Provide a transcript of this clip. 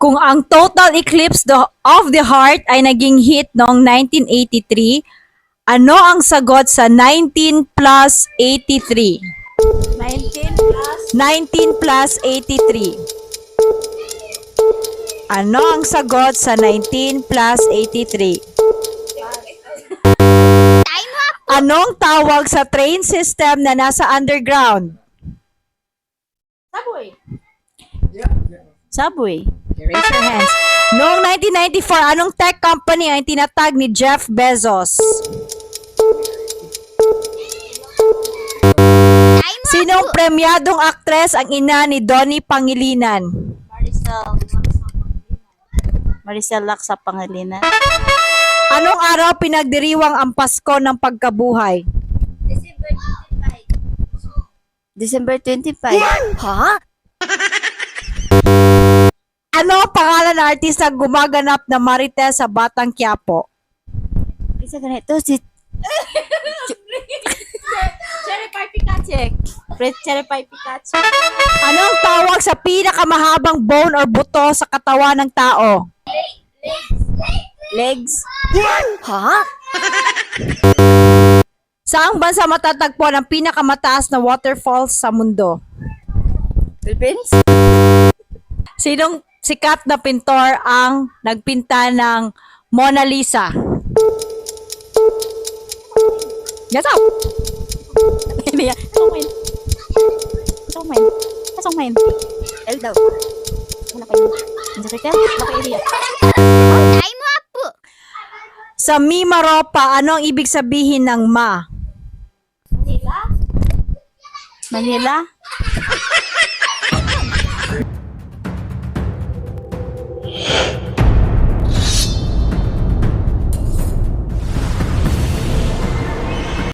Kung ang total eclipse of the heart ay naging hit noong 1983, ano ang sagot sa 19 plus 83? 19 plus 83. Ano ang sagot sa 19 plus 83? Anong tawag sa train system na nasa underground? Subway. Raise your hands. Noong 1994, anong tech company ang tinatag ni Jeff Bezos? Sinong premyadong aktres ang ina ni Donnie Pangilinan? Maricel Laksa Pangilinan. Anong araw pinagdiriwang ang Pasko ng Pagkabuhay? December 25. Ha? Ano ang pangalan ng artista gumaganap na Marites sa Batang Quiapo? Isa ganito si Cherry Pie Pikachu. Cherry Pie Pikachu. Anong tawag sa pinakamahabang bone or buto sa katawan ng tao? Legs. Ha? Saang bansa matatagpuan ang pinakamataas na waterfalls sa mundo? Philippines. Sinong sikat na pintor ang nagpinta ng Mona Lisa? Yes, up! Kasong El daw. Wala kayo. Ang sakit yan. Wala kayo iriya. Sa Mimaropa, ano ang ibig sabihin ng ma? Manila.